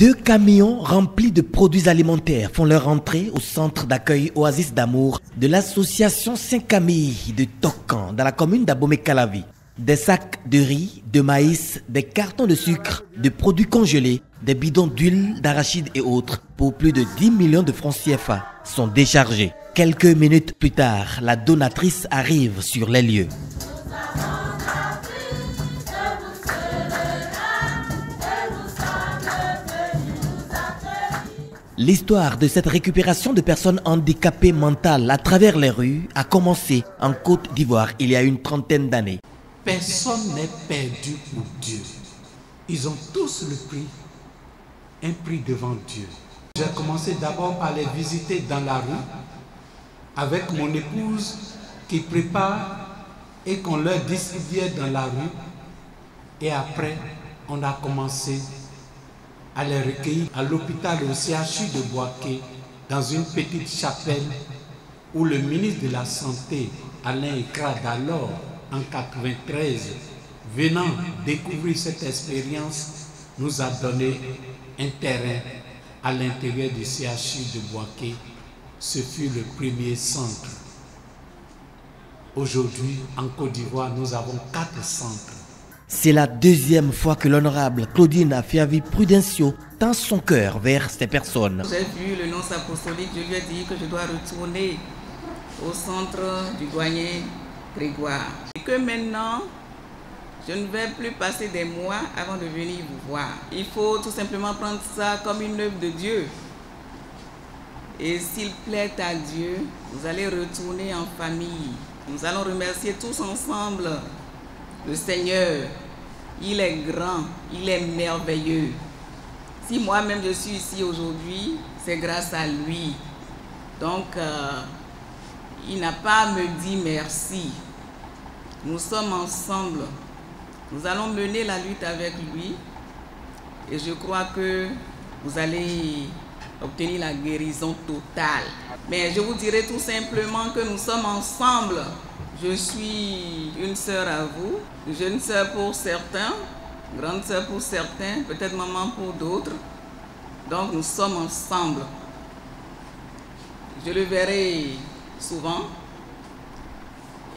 2 camions remplis de produits alimentaires font leur entrée au centre d'accueil Oasis d'amour de l'association Saint-Camille de Tokan dans la commune d'Abomey-Calavi. Des sacs de riz, de maïs, des cartons de sucre, de produits congelés, des bidons d'huile, d'arachide et autres pour plus de 10 millions de francs CFA sont déchargés. Quelques minutes plus tard, la donatrice arrive sur les lieux. L'histoire de cette récupération de personnes handicapées mentales à travers les rues a commencé en Côte d'Ivoire il y a une trentaine d'années. Personne n'est perdu pour Dieu. Ils ont tous un prix devant Dieu. J'ai commencé d'abord par les visiter dans la rue avec mon épouse qui prépare et qu'on leur distribuait dans la rue. Et après, on a commencé à les recueillir à l'hôpital au CHU de Boaké, dans une petite chapelle où le ministre de la Santé, Alain Ekra d'alors, en 1993, venant découvrir cette expérience, nous a donné un terrain à l'intérieur du CHU de Boaké. Ce fut le premier centre. Aujourd'hui, en Côte d'Ivoire, nous avons 4 centres. C'est la 2e fois que l'honorable Claudine Afiavi Prudencio tend son cœur vers ces personnes. J'ai vu le nonce apostolique, je lui ai dit que je dois retourner au centre du doyen Grégoire. Et que maintenant, je ne vais plus passer des mois avant de venir vous voir. Il faut tout simplement prendre ça comme une œuvre de Dieu. Et s'il plaît à Dieu, vous allez retourner en famille. Nous allons remercier tous ensemble le Seigneur. Il est grand, il est merveilleux. Si moi-même je suis ici aujourd'hui, c'est grâce à lui. Donc, il n'a pas à me dire merci. Nous sommes ensemble. Nous allons mener la lutte avec lui. Et je crois que vous allez obtenir la guérison totale. Mais je vous dirai tout simplement que nous sommes ensemble. Je suis une sœur à vous, jeune sœur pour certains, grande sœur pour certains, peut-être maman pour d'autres. Donc nous sommes ensemble. Je le verrai souvent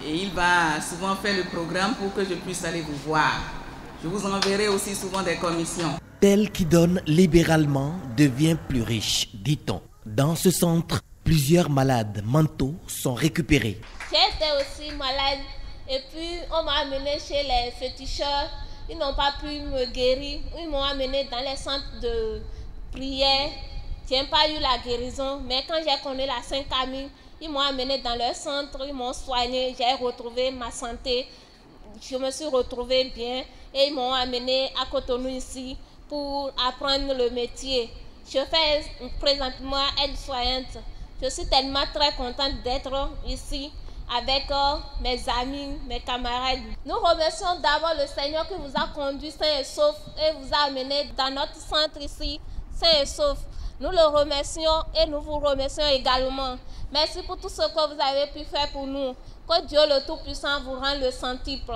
et il va souvent faire le programme pour que je puisse aller vous voir. Je vous enverrai aussi souvent des commissions. Tel qui donne libéralement devient plus riche, dit-on. Dans ce centre, plusieurs malades mentaux sont récupérés. J'étais aussi malade et puis on m'a amené chez les féticheurs. Ils n'ont pas pu me guérir. Ils m'ont amené dans les centres de prière. Je n'ai pas eu la guérison. Mais quand j'ai connu la Saint-Camille, ils m'ont amené dans leur centre. Ils m'ont soigné. J'ai retrouvé ma santé. Je me suis retrouvée bien. Et ils m'ont amené à Cotonou ici pour apprendre le métier. Je fais présentement aide-soignante. Je suis tellement très contente d'être ici avec mes amis, mes camarades. Nous remercions d'abord le Seigneur qui vous a conduit sain et sauf et vous a amené dans notre centre ici, sain et sauf. Nous le remercions et nous vous remercions également. Merci pour tout ce que vous avez pu faire pour nous. Que Dieu le Tout-Puissant vous rende le centuple.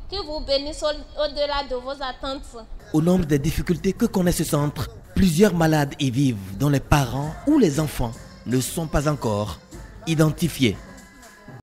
Qu'il vous bénisse au-delà de vos attentes. Au nombre des difficultés que connaît ce centre, plusieurs malades y vivent dont les parents ou les enfants ne sont pas encore identifiés.